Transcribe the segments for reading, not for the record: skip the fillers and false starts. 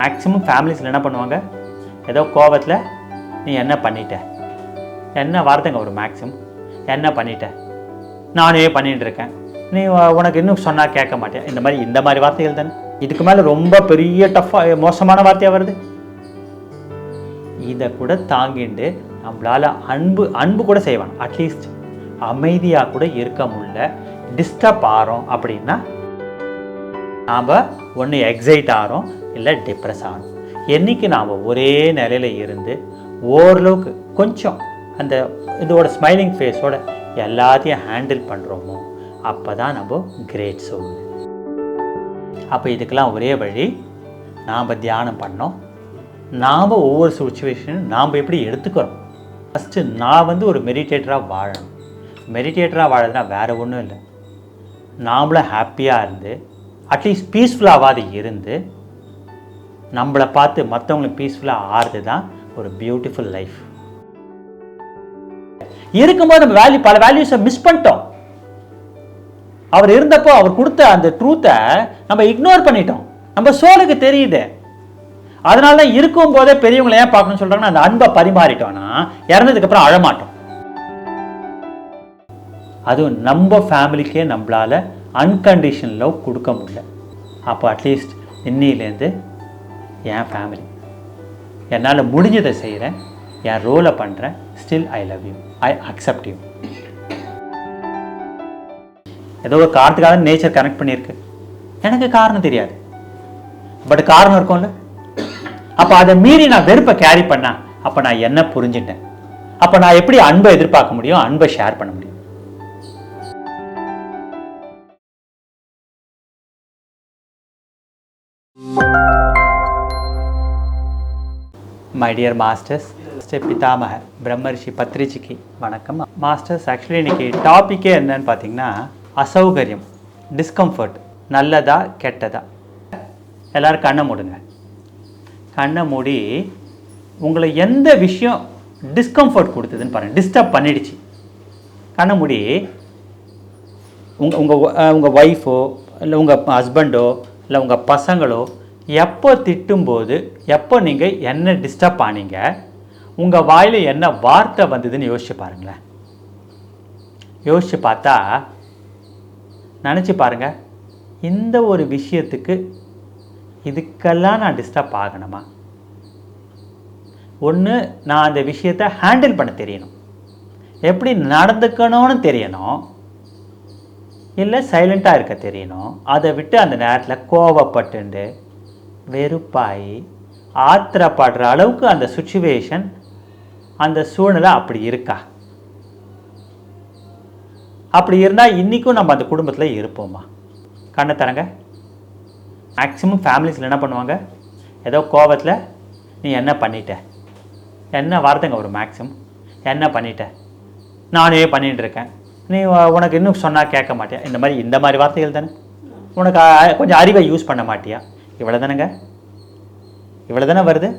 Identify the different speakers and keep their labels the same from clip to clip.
Speaker 1: Maximum ஃபேமிலிஸில் என்ன பண்ணுவாங்க, ஏதோ கோபத்தில் நீ என்ன பண்ணிட்ட, என்ன வார்த்தைங்க ஒரு மேக்ஸிமம் என்ன பண்ணிட்ட, நானே பண்ணிட்டு இருக்கேன், நீ உனக்கு இன்னும் சொன்னால் கேட்க மாட்டேன், இந்த மாதிரி வார்த்தைகள் தானே. இதுக்கு மேலே ரொம்ப பெரிய டஃப்பாக மோசமான வார்த்தையாக வருது. இதை கூட தாங்கிண்டு நம்மளால் அன்பு கூட செய்வாங்க. அட்லீஸ்ட் அமைதியாக கூட இருக்க முடியல, டிஸ்டர்ப் ஆகிறோம் அப்படின்னா நாம் ஒன்று எக்ஸைட் ஆகிறோம், இல்லை டிப்ரெஸ் ஆகிறோம். என்றைக்கு நாம் ஒரே நிலையில் இருந்து ஓரளவுக்கு கொஞ்சம் அந்த இதோட ஸ்மைலிங் ஃபேஸோட எல்லாத்தையும் ஹேண்டில் பண்ணுறோமோ அப்போ தான் நம்ம கிரேட் சோல். அப்போ இதுக்கெல்லாம் ஒரே வழி, நாம் தியானம் பண்ணோம். நாம் ஒவ்வொரு சுச்சுவேஷனும் நாம் எப்படி எடுத்துக்கிறோம். ஃபஸ்ட்டு நான் ஒரு மெடிடேட்டராக வாழணும். மெடிடேட்டராக வாழறதுனா வேறு ஒன்றும் இல்லை, நாமளும் ஹாப்பியாக இருந்து அட்லீஸ்ட் பீஸ்ஃபுல்லாகாது இருந்து நம்மளை பார்த்து மற்றவங்களுக்கு பீஸ்ஃபுல்லாக ஆறுது தான் ஒரு பியூட்டிஃபுல் லைஃப். இருக்கும்போது நம்ம பல வேல்யூஸை மிஸ் பண்ணிட்டோம். அவர் இருந்தப்போ அவர் கொடுத்த அந்த ட்ரூத்தை நம்ம இக்னோர் பண்ணிட்டோம். நம்ம சோலுக்கு தெரியுது. அதனால தான் இருக்கும் போதே பெரியவங்களை ஏன் பார்க்கணும்னு சொல்றாங்கன்னா, அந்த அன்பை பரிமாறிட்டோம்னா இறந்ததுக்கு அப்புறம் அழமாட்டோம். அதுவும் நம்ம ஃபேமிலிக்கே நம்மளால அன்கண்டிஷன் லவ் கொடுக்க முடியல. அப்போ அட்லீஸ்ட் இன்னிலேருந்து என் ஃபேமிலி என்னால் முடிஞ்சதை செய்கிறேன், என் ரோலை பண்ணுறேன், still I love you, I accept you. ஏதோ ஒரு காரணத்துக்காக நேச்சர் கனெக்ட் பண்ணியிருக்கு, எனக்கு காரணம் தெரியாது, பட் காரணம் இருக்கும்ல. அப்போ அதை மீறி நான் வெறுப்பை கேரி பண்ணேன், அப்போ நான் என்ன புரிஞ்சுட்டேன், அப்போ நான் எப்படி அன்பை எதிர்பார்க்க முடியும், அன்பை ஷேர் பண்ண முடியும். மை டியர் மாஸ்டர்ஸ், பிதாமக பிரம்மரிஷி பத்ரிஜிக்கு வணக்கம். மாஸ்டர்ஸ், ஆக்சுவலி இன்னைக்கு டாப்பிக்கே என்னன்னு பார்த்தீங்கன்னா, அசௌகரியம், டிஸ்கம்ஃபர்ட், நல்லதா கெட்டதா. எல்லோரும் கண்ணை மூடுங்க. கண்ணை மூடி உங்களை எந்த விஷயம் டிஸ்கம்ஃபர்ட் கொடுத்ததுன்னு பாருங்கள், டிஸ்டர்ப் பண்ணிடுச்சு. கண்ணை மூடி உங்கள் ஒய்ஃபோ இல்லை உங்கள் ஹஸ்பண்டோ இல்லை உங்கள் பசங்களோ எப்போ திட்டும்போது, எப்போ நீங்கள் என்ன டிஸ்டர்ப் ஆனீங்க, உங்கள் வாயில் என்ன வார்த்தை வந்ததுன்னு யோசிச்சு பாருங்களேன். யோசிச்சு பார்த்தா நினச்சி பாருங்கள், இந்த ஒரு விஷயத்துக்கு இதுக்கெல்லாம் நான் டிஸ்டர்ப் ஆகணுமா? ஒன்று, நான் அந்த விஷயத்தை ஹேண்டில் பண்ண தெரியணும், எப்படி நடந்துக்கணும்னு தெரியணும், இல்லை சைலண்ட்டாக இருக்க தெரியணும். அதை விட்டு அந்த நேரத்தில் கோவப்பட்டு வெறுப்பாகி ஆத்திரப்படுற அளவுக்கு அந்த சுச்சுவேஷன், அந்த சூழ்நிலை அப்படி இருக்கா? அப்படி இருந்தால் இன்றைக்கும் நம்ம அந்த குடும்பத்தில் இருப்போமா? கண்ணை தரங்க. மேக்ஸிமம் ஃபேமிலிஸில் என்ன பண்ணுவாங்க, ஏதோ கோபத்தில் நீ என்ன பண்ணிட்ட, என்ன வார்த்தைங்க ஒரு மேக்ஸிமம் என்ன பண்ணிட்ட, நானே பண்ணிட்டு இருக்கேன், நீ உனக்கு இன்னும் சொன்னால் கேட்க மாட்டியா, இந்த மாதிரி வார்த்தைகள் தானே. உனக்கு கொஞ்சம் அறிவை யூஸ் பண்ண மாட்டியா, இவ்வளோ தானேங்க, இவ்வளோ தானே வருது.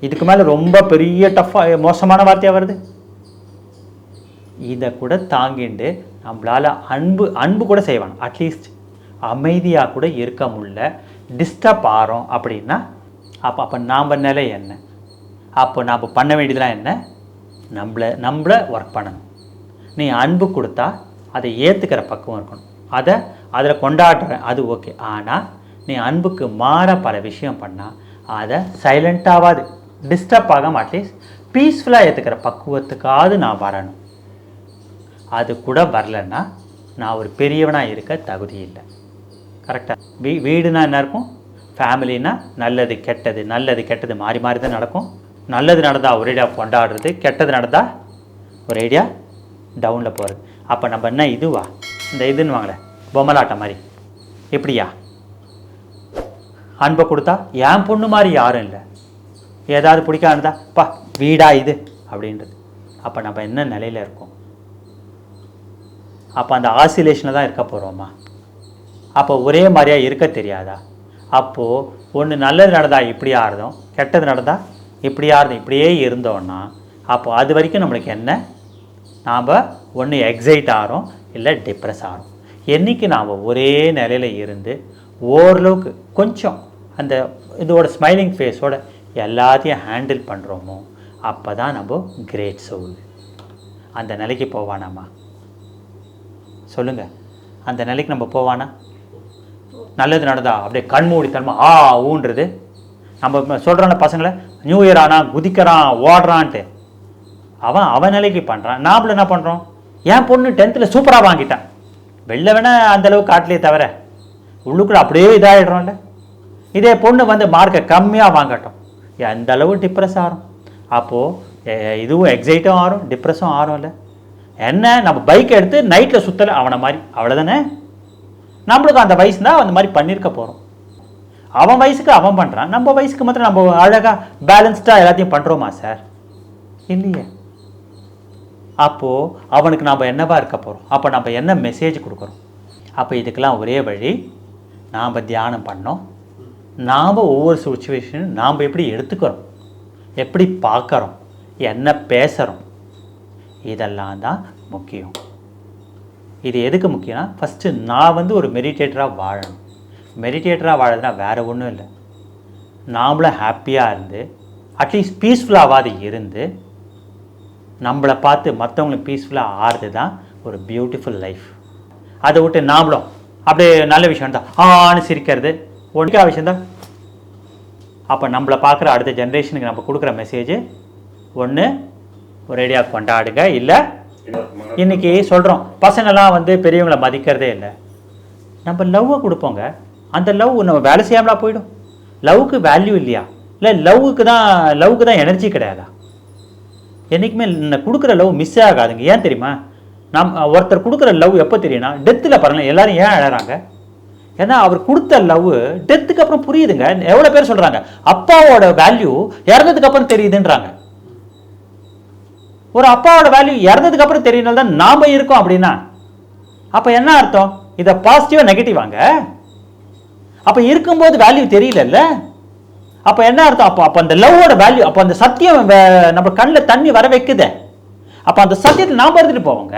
Speaker 1: இதுக்கு மேலே ரொம்ப பெரிய டஃப்பாக மோசமான வார்த்தையாக வருது. இதை கூட தாங்கிண்டு நம்மளால் அன்பு கூட செய்வாங்க. அட்லீஸ்ட் அமைதியாக கூட இருக்க முடியல, டிஸ்டர்ப் ஆகிறோம் அப்படின்னா அப்போ நாம் நிலை என்ன? அப்போ நாம் பண்ண வேண்டியதெல்லாம் என்ன? நம்மளை ஒர்க் பண்ணணும். நீ அன்பு கொடுத்தா அதை ஏற்றுக்கிற பக்குவம் இருக்கணும். அதில் கொண்டாடுறேன், அது ஓகே. ஆனால் நீ அன்புக்கு மாற பல விஷயம் பண்ணால் அதை சைலண்ட்டாகாது, டிஸ்டர்ப் ஆகாமல் அட்லீஸ்ட் பீஸ்ஃபுல்லாக ஏற்றுக்கிற பக்குவத்துக்காவது நான் வரணும். அது கூட வரலன்னா நான் ஒரு பெரியவனாக இருக்க தகுதி இல்லை. கரெக்டாக? வீடுனா என்ன இருக்கும், ஃபேமிலினா நல்லது கெட்டது மாறி மாறி தான் நடக்கும். நல்லது நடந்தால் ஒரேடியாக கொண்டாடுறது, கெட்டது நடந்தால் ஒரேடியாக டவுனில் போகிறது. அப்போ நம்ம என்ன இதுவா, இந்த இதுன்னு வாங்களேன் பொம்மலாட்டம் மாதிரி, எப்படியா அன்பை கொடுத்தா என் பொண்ணு மாதிரி யாரும் இல்லை, ஏதாவது பிடிக்காதுதா பா வீடா இது அப்படின்றது. அப்போ நம்ம என்ன நிலையில் இருக்கோம்? அப்போ அந்த ஆசிலேஷனில் தான் இருக்க போகிறோமா? அப்போ ஒரே மாதிரியாக இருக்க தெரியாதா? அப்போது ஒன்று நல்லது நடந்தால் இப்படி ஆறுதோம், கெட்டது நடந்தால் இப்படி ஆறுதோம், இப்படியே இருந்தோன்னா அப்போ அது வரைக்கும் நம்மளுக்கு என்ன? நாம் ஒன்று எக்ஸைட் ஆகிறோம், இல்லை டிப்ரெஸ் ஆகிறோம். என்றைக்கு நாம் ஒரே நிலையில் இருந்து ஓரளவுக்கு கொஞ்சம் அந்த இதோட ஸ்மைலிங் ஃபேஸோட எல்லாத்தையும் ஹேண்டில் பண்ணுறோமோ அப்போ தான் நம்ம கிரேட் சோல். அந்த நிலைக்கு போவானாம்மா சொல்லுங்கள்? அந்த நிலைக்கு நம்ம போவானா? நல்லது நடந்தா அப்படியே கண்மூடித்தனமா ஊன்றது. நம்ம சொல்கிறோம்ல பசங்களை, நியூ இயர் ஆனால் குதிக்கிறான் ஓடுறான்ட்டு, அவன் நிலைக்கு பண்ணுறான். நாமளும் என்ன பண்ணுறோம்? என் பொண்ணு 10th சூப்பராக வாங்கிட்டான், வெளில வேணால் அந்தளவுக்கு காட்டலையே தவிர உள்ளுக்குள்ள அப்படியே இதாகிடுறோம்ல. இதே பொண்ணு வந்து மார்க்கை கம்மியாக வாங்கட்டும், எந்த அளவு டிப்ரெஸ் ஆகும். அப்போது இதுவும் எக்ஸைட்டும் ஆகும், டிப்ரெஸும் ஆகும்ல. என்ன, நம்ம பைக் எடுத்து நைட்டில் சுற்றலை அவனை மாதிரி, அவ்வளோதானே. நம்மளுக்கு அந்த வயசு தான் அந்த மாதிரி பண்ணியிருக்க போகிறோம். அவன் வயசுக்கு அவன் பண்ணுறான், நம்ம வயசுக்கு மாத்திரம் நம்ம அழகாக பேலன்ஸ்டாக எல்லாத்தையும் பண்ணுறோமா சார்? இல்லையே. அப்போது அவனுக்கு நம்ம என்னவா இருக்க போகிறோம்? அப்போ நம்ம என்ன மெசேஜ் கொடுக்குறோம்? அப்போ இதுக்கெல்லாம் ஒரே வழி, நாம் தியானம் பண்ணோம். நாம் ஒவ்வொரு சுச்சுவேஷனும் நாம் எப்படி எடுத்துக்கிறோம், எப்படி பார்க்குறோம், என்ன பேசுகிறோம், இதெல்லாம் தான் முக்கியம். இது எதுக்கு முக்கியம்னா, ஃபஸ்ட்டு நான் வந்து ஒரு மெடிடேட்டராக வாழணும். மெடிடேட்டராக வாழறதுனா வேறு ஒன்றும் இல்லை, நாமளும் ஹாப்பியாக இருந்து அட்லீஸ்ட் பீஸ்ஃபுல்லாகாது இருந்து நம்மளை பார்த்து மற்றவங்களுக்கு பீஸ்ஃபுல்லாக ஆறுது தான் ஒரு பியூட்டிஃபுல் லைஃப். அதை விட்டு நாமளும் அப்படியே நல்ல விஷயம் தான் ஆன்னு சிரிக்கிறது ஒன்றுக்கா விஷயந்தான். அப்போ நம்மளை பார்க்குற அடுத்த ஜென்ரேஷனுக்கு நம்ம கொடுக்குற மெசேஜ் ஒன்று, ஒரேடியாக கொண்டாடுங்க. இல்லை இன்றைக்கி சொல்கிறோம் பசங்கள்லாம் வந்து பெரியவங்களை மதிக்கிறதே இல்லை. நம்ம லவ்வை கொடுப்போங்க, அந்த லவ் நம்ம வேலை செய்யாமலா போயிடும்? லவ்வுக்கு வேல்யூ இல்லையா? இல்லை லவ்வுக்கு தான் எனர்ஜி கிடையாதா? என்றைக்குமே கொடுக்குற லவ் மிஸ் ஆகாதுங்க. ஏன் தெரியுமா? ஒருத்தர் கொடுக்குற லவ் எப்போ தெரியும்னா டெத்தில். பாருங்களேன், எல்லோரும் ஏன் அழறாங்க? ஏன்னா அவர் கொடுத்த லவ் டெத்துக்கு அப்புறம் புரியுதுங்க. எவ்வளோ பேர் சொல்கிறாங்க அப்பாவோட வேல்யூ இறந்ததுக்கு அப்புறம் தெரியுதுன்றாங்க. ஒரு அப்பாவோட வேல்யூ இறந்ததுக்கு அப்புறம் தெரியனால தான் நாம் இருக்கோம் அப்படின்னா அப்போ என்ன அர்த்தம்? இதை பாசிட்டிவாக நெகட்டிவாங்க. அப்போ இருக்கும்போது வேல்யூ தெரியல. அப்போ என்ன அர்த்தம்? அப்போ அந்த லவ்வோட வேல்யூ, அப்போ அந்த சத்தியம் நம்ம கண்ணில் தண்ணி வர வைக்குது. அப்போ அந்த சத்தியத்தை நாம் எடுத்துகிட்டு போவோங்க.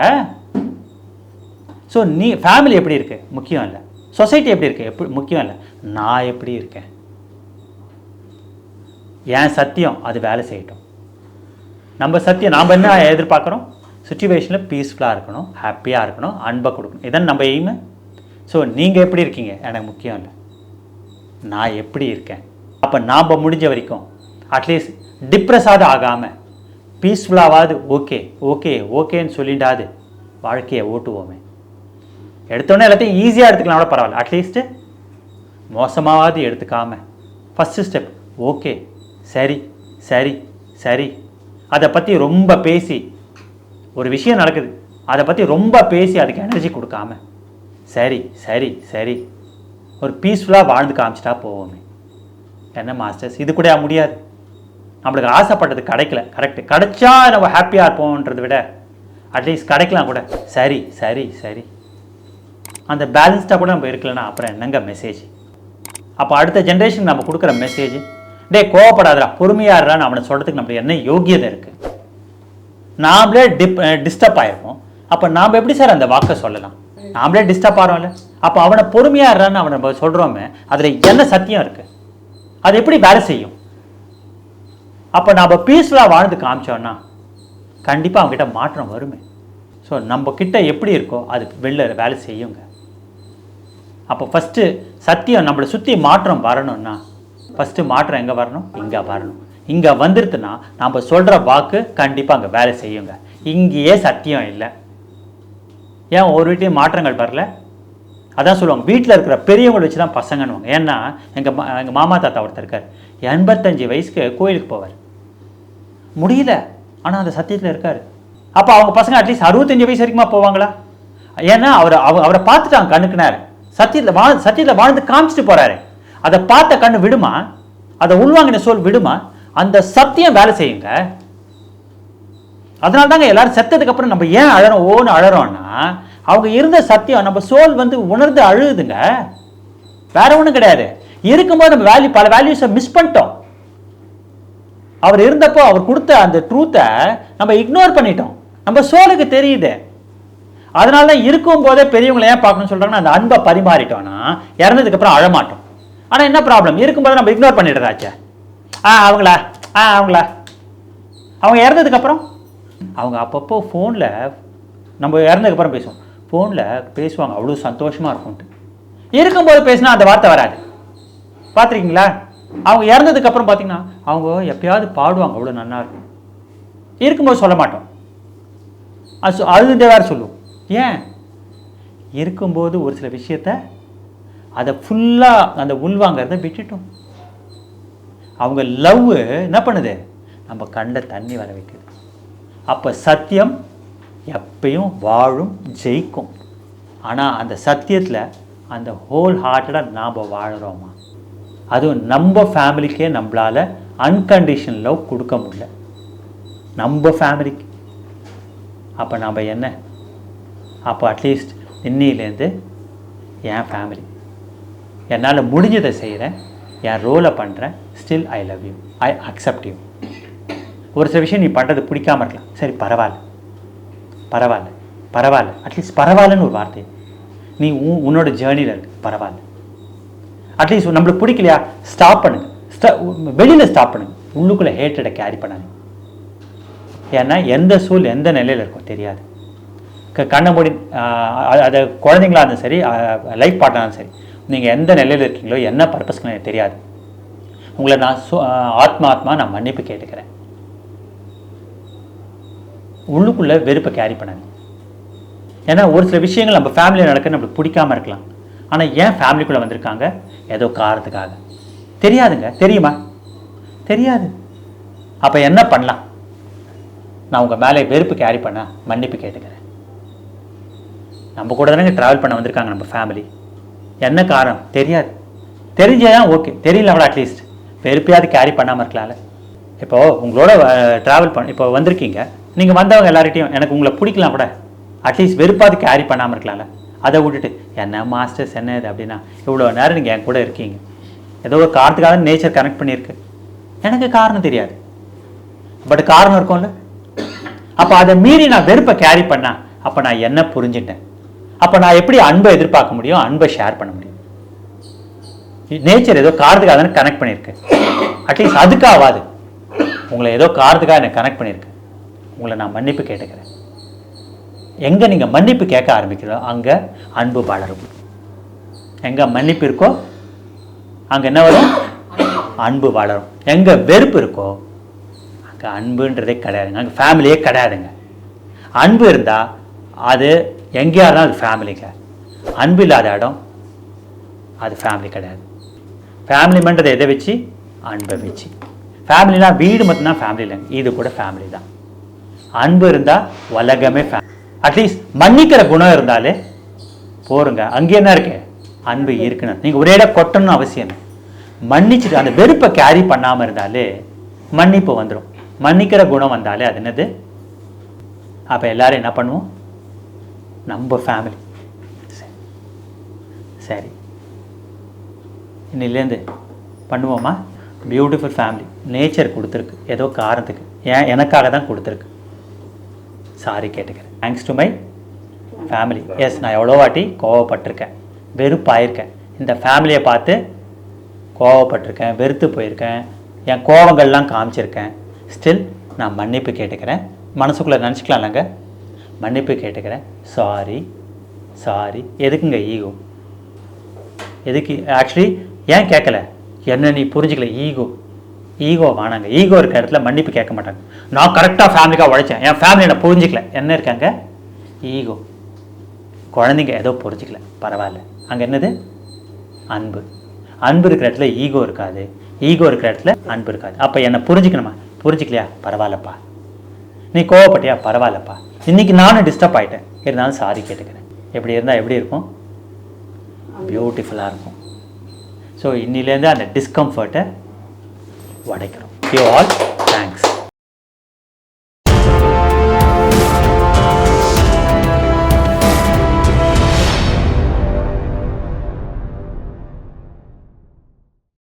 Speaker 1: ஸோ நீ ஃபேமிலி எப்படி இருக்கு முக்கியம் இல்லை, சொசைட்டி எப்படி இருக்கு முக்கியம் இல்லை, நான் எப்படி இருக்கேன், என் சத்தியம் அது வேலை செய்யட்டும். நம்ம சத்தியம் நாம் என்ன எதிர்பார்க்குறோம்? சுச்சுவேஷனில் பீஸ்ஃபுல்லாக இருக்கணும், ஹாப்பியாக இருக்கணும், அன்பை கொடுக்கணும், இதான் நம்ம எய்மு. ஸோ நீங்கள் எப்படி இருக்கீங்க எனக்கு முக்கியம் இல்லை, நான் எப்படி இருக்கேன். அப்போ நாம் முடிஞ்ச வரைக்கும் அட்லீஸ்ட் டிப்ரெஸ்ஸாவது ஆகாமல் பீஸ்ஃபுல்லாகாது ஓகேன்னு சொல்லிட்டாது வாழ்க்கையை ஓட்டுவோமே. எடுத்தோன்னே எல்லாத்தையும் ஈஸியாக எடுத்துக்கலாம் கூட பரவாயில்ல, அட்லீஸ்ட்டு மோசமாவது எடுத்துக்காமல் ஃபஸ்ட்டு ஸ்டெப் ஓகே சரி சரி சரி. அதை பற்றி ரொம்ப பேசி ஒரு விஷயம் நடக்குது, அதை பற்றி ரொம்ப பேசி அதுக்கு எனர்ஜி கொடுக்காம சரி சரி சரி ஒரு பீஸ்ஃபுல்லாக வாழ்ந்து காமிச்சிட்டா போவோமே. என்ன மாஸ்டர்ஸ், இது கூட முடியாது, நம்மளுக்கு ஆசைப்பட்டது கிடைக்கல, கரெக்டு, கிடைச்சா நம்ம ஹாப்பியாக இருப்போன்றதை விட அட்லீஸ்ட் கிடைக்கலாம் கூட சரி சரி சரி அந்த பேலன்ஸ்டாக கூட நம்ம இருக்கலன்னா அப்புறம் என்னங்க மெசேஜ்? அப்போ அடுத்த ஜென்ரேஷன் நம்ம கொடுக்குற மெசேஜ், டே கோவப்படாதரா பொறுமையாடுறான்னு அவனை சொல்கிறதுக்கு நம்மளுக்கு என்ன யோகியதை இருக்குது? நாமளே டிஸ்டர்ப் ஆகிருப்போம். அப்போ நாம் எப்படி சார் அந்த வாக்கை சொல்லலாம்? நாமளே டிஸ்டர்ப் ஆகிறோம்ல. அப்போ அவனை பொறுமையாடுறான்னு அவனை நம்ம சொல்கிறோமே, அதில் என்ன சத்தியம் இருக்குது? அது எப்படி வேலை செய்யும்? அப்போ நம்ம பீஸ்ஃபுல்லாக வாழ்ந்து காமிச்சோன்னா கண்டிப்பாக அவங்ககிட்ட மாற்றம் வருமே. ஸோ நம்ம கிட்ட எப்படி இருக்கோ அது வெளில வேலை செய்யுங்க. அப்போ ஃபஸ்ட்டு சத்தியம் நம்மளை சுற்றி மாற்றம் வரணும்னா ஃபஸ்ட்டு மாற்றம் எங்கே வரணும்? இங்கே வரணும். இங்கே வந்துருதுன்னா நம்ம சொல்கிற வாக்கு கண்டிப்பாக அங்கே வேலை செய்யுங்க. இங்கேயே சத்தியம் இல்லை. ஏன் ஒரு வீட்லேயும் மாற்றங்கள் வரல? அதான் சொல்லுவாங்க, வீட்டில் இருக்கிற பெரியவங்களை வச்சு தான் பசங்கன்னுவாங்க. ஏன்னா எங்கள் மாமா தாத்தா ஒருத்தர் இருக்கார், 85 வயசுக்கு கோயிலுக்கு போவார், முடியல, ஆனால் அந்த சத்தியத்தில் இருக்கார். அப்போ அவங்க பசங்க அட்லீஸ்ட் 65 வயசு வரைக்குமா போவாங்களா? ஏன்னா அவரை பார்த்துட்டாங்க கண்ணுக்குனாரு, சத்தியத்தில் வாழ்ந்து காமிச்சிட்டு போகிறாரு. அதை பார்த்த கண்ணு விடுமா? அதை உள்வாங்கின சொல் விடுமா? அந்த சத்தியம் வேலை செய்யுங்க. அதனால தாங்க எல்லாரும் செத்ததுக்கு அப்புறம் நம்ம ஏன் ஓன்னு அழறோம்னா அவங்க இருந்த சத்தியம் நம்ம சோல் வந்து உணர்ந்து அழுகுதுங்க, வேற ஒன்றும் கிடையாது. இருக்கும்போது நம்ம பல வேல்யூஸை மிஸ் பண்ணிட்டோம். அவர் இருந்தப்போ அவர் கொடுத்த அந்த ட்ரூத்தை நம்ம இக்னோர் பண்ணிட்டோம். நம்ம சோலுக்கு தெரியுது. அதனால தான் இருக்கும் போதே பெரியவங்களை ஏன் பார்க்கணும்னு சொல்றாங்கன்னா அந்த அன்பை பரிமாறிட்டோம்னா இறந்ததுக்கு அப்புறம் அழமாட்டோம். ஆனால் என்ன ப்ராப்ளம் இருக்கும்போது நம்ம இக்னோர் பண்ணிடுறாச்சே. அவங்களா அவங்களா அவங்க இறந்ததுக்கப்புறம் அவங்க அப்பப்போ ஃபோனில் நம்ம இறந்ததுக்கப்புறம் பேசுவோம், ஃபோனில் பேசுவாங்க, அவ்வளோ சந்தோஷமாக இருக்கும்ட்டு. இருக்கும்போது பேசினா அந்த வார்த்தை வராது. பார்த்துருக்கீங்களா? அவங்க இறந்ததுக்கப்புறம் பார்த்தீங்கன்னா அவங்க எப்பயாவது பாடுவாங்க, அவ்வளோ நல்லா இருக்கும். இருக்கும்போது சொல்ல மாட்டோம், அது வேறு சொல்லுவோம். ஏன்? இருக்கும்போது ஒரு சில விஷயத்த அதை ஃபுல்லாக அந்த உள்வாங்கிறத விட்டுட்டோம். அவங்க லவ் என்ன பண்ணுது? நம்ம கண்ட தண்ணி வர வைக்குது. அப்போ சத்தியம் எப்பயும் வாழும், ஜெயிக்கும். ஆனால் அந்த சத்தியத்தில் அந்த ஹோல் ஹார்ட்டடாக நாம் வாழறோமா? அதுவும் நம்ம ஃபேமிலிக்கே நம்மளால் அன்கண்டிஷன் லவ் கொடுக்க முடியல, நம்ம ஃபேமிலிக்கு. அப்போ நம்ம என்ன? அப்போ அட்லீஸ்ட் இன்னிலேருந்து என் ஃபேமிலி, என்னால் முடிஞ்சதை செய்கிறேன், என் ரோலை பண்ணுறேன், still I love you, I accept you. ஒரு சில விஷயம் நீ பண்ணுறது பிடிக்காம இருக்கலாம், சரி பரவாயில்ல பரவாயில்ல பரவாயில்ல, அட்லீஸ்ட் பரவாயில்லன்னு ஒரு வார்த்தை. நீ உன்னோட ஜேர்னியில் இருக்கு, பரவாயில்ல. அட்லீஸ்ட் நம்மளுக்கு பிடிக்கலையா, ஸ்டாப் பண்ணுங்க, வெளியில் ஸ்டாப் பண்ணுங்க, உள்ளுக்குள்ளே ஹேட்டடை கேரி பண்ணாங்க. ஏன்னா எந்த சூழ் எந்த நிலையில் இருக்கும் தெரியாது. கண்ணை மூடி அதை குழந்தைங்களா இருந்தாலும் சரி, லைஃப் பார்ட்னராக சரி, நீங்கள் எந்த நிலையில் இருக்கீங்களோ, என்ன பர்பஸ்க்கு எனக்கு தெரியாது. உங்களை நான் ஆத்மா நான் மன்னிப்பு கேட்டுக்கிறேன். உள்ளுக்குள்ளே வெறுப்பை கேரி பண்ணாங்க. ஏன்னா ஒரு சில விஷயங்கள் நம்ம ஃபேமிலியில் நடக்க நம்மளுக்கு பிடிக்காமல் இருக்கலாம், ஆனால் ஏன் ஃபேமிலிக்குள்ளே வந்திருக்காங்க? ஏதோ காரணத்துக்காக. தெரியாதுங்க, தெரியுமா? தெரியாது. அப்போ என்ன பண்ணலாம்? நான் உங்கள் மேலே வெறுப்பு கேரி பண்ண மன்னிப்பு கேட்டுக்கிறேன். நம்ம கூட தானே ட்ராவல் பண்ண வந்திருக்காங்க நம்ம ஃபேமிலி. என்ன காரணம் தெரியாது, தெரிஞ்சதான் ஓகே, தெரியல அவ்வளோ அட்லீஸ்ட் வெறுப்பையாவது கேரி பண்ணாமல் இருக்கலாம்ல. இப்போது உங்களோட ட்ராவல் இப்போ வந்திருக்கீங்க, நீங்கள் வந்தவங்க எல்லார்கிட்டையும் எனக்கு உங்களை பிடிக்கலாம் கூட, அட்லீஸ்ட் வெறுப்பாவது கேரி பண்ணாமல் இருக்கலாம்ல. அதை விட்டுட்டு என்ன மாஸ்டர்ஸ் என்ன இது அப்படின்னா, இவ்வளோ நேரம் நீங்கள் என் கூட இருக்கீங்க, ஏதோ ஒரு காரணத்துக்காக நேச்சர் கனெக்ட் பண்ணியிருக்கு, எனக்கு காரணம் தெரியாது, பட் காரணம் இருக்கும்ல. அப்போ அதை மீறி நான் வெறுப்பை கேரி பண்ணேன், அப்போ நான் என்ன புரிஞ்சுட்டேன்? அப்போ நான் எப்படி அன்பை எதிர்பார்க்க முடியும், அன்பை ஷேர் பண்ண முடியும்? நேச்சர் ஏதோ காரணத்துக்காக தானே கனெக்ட் பண்ணியிருக்கு, அட்லீஸ்ட் அதுக்காகாது உங்களை ஏதோ காரணத்துக்காக எனக்கு கனெக்ட் பண்ணியிருக்கு. உங்களை நான் மன்னிப்பு கேட்டுக்கிறேன். எங்கே நீங்கள் மன்னிப்பு கேட்க ஆரம்பிக்கிறோ அங்கே அன்பு வளரும். எங்கே மன்னிப்பு இருக்கோ அங்கே என்ன வரும்? அன்பு வளரும். எங்கே வெறுப்பு இருக்கோ அங்கே அன்புன்றதே கிடையாதுங்க, அங்கே ஃபேமிலியே கிடையாதுங்க. அன்பு இருந்தால் அது எங்கேயா இருந்தால் அது ஃபேமிலிங்க. அன்பு இல்லாத இடம் அது ஃபேமிலி கிடையாது. ஃபேமிலி பண்ணுறது எதை வச்சு? அன்பை வச்சு. ஃபேமிலினா வீடு மட்டும்தான் ஃபேமிலி இல்லைங்க, இது கூட ஃபேமிலி தான். அன்பு இருந்தால் உலகமே ஃபேமிலி. அட்லீஸ்ட் மன்னிக்கிற குணம் இருந்தாலே போருங்க, அங்கே என்ன இருக்கு? அன்பு இருக்கணும். நீங்கள் ஒரே இடம் கொட்டணும்னு அவசியம். மன்னிச்சுட்டு அந்த வெறுப்பை கேரி பண்ணாமல் இருந்தாலே மன்னிப்பு வந்துடும். மன்னிக்கிற குணம் வந்தாலே அது என்னது? அப்போ எல்லாரும் என்ன பண்ணுவோம்? நம்ம ஃபேமிலி. சரி, இன்னிலேருந்து பண்ணுவோமா? பியூட்டிஃபுல் ஃபேமிலி நேச்சர் கொடுத்துருக்கு, ஏதோ காரணத்துக்கு, எனக்காக தான் கொடுத்துருக்கு. சாரி கேட்டுக்கிறேன். Thanks to my family. Yes, நான் எவ்வளோ வாட்டி கோவப்பட்டிருக்கேன், வெறுப்பாயிருக்கேன், இந்த ஃபேமிலியை பார்த்து கோவப்பட்டிருக்கேன், வெறுத்து போயிருக்கேன், என் கோவங்கள்லாம் காமிச்சிருக்கேன். ஸ்டில் நான் மன்னிப்பு கேட்டுக்கிறேன். மனசுக்குள்ளே நினச்சிக்கலாம்லங்க, மன்னிப்பு கேட்டுக்கிறேன், சாரி சாரி. எதுக்குங்க ஈகோ? எதுக்கு ஆக்சுவலி ஏன் கேட்கல? என்ன நீ புரிஞ்சிக்கல? ஈகோ வானாங்க. ஈகோ இருக்க இடத்துல மன்னிப்பு கேட்க மாட்டாங்க. நான் கரெக்டாக ஃபேமிலிக்காக உழைச்சேன், என் ஃபேமிலி என்ன புரிஞ்சிக்கல, என்ன இருக்காங்க? ஈகோ. குழந்தைங்க ஏதோ புரிஞ்சிக்கல, பரவாயில்ல. அங்கே என்னது? அன்பு. அன்பு இருக்கிற இடத்துல ஈகோ இருக்காது, ஈகோ இருக்கிற இடத்துல அன்பு இருக்காது. அப்போ என்னை புரிஞ்சிக்கணுமா? புரிஞ்சிக்கலையா? பரவாயில்லப்பா. நீ கோவப்பட்டியா? பரவாயில்லப்பா. இன்றைக்கி நானும் டிஸ்டர்ப் ஆகிட்டேன், இருந்தாலும் சாரி கேட்டுக்கிறேன். எப்படி இருந்தால் எப்படி இருக்கும்? பியூட்டிஃபுல்லாக இருக்கும். ஸோ இன்னிலேருந்து அந்த டிஸ்கம்ஃபர்ட்டை உடைக்கிறோம். You all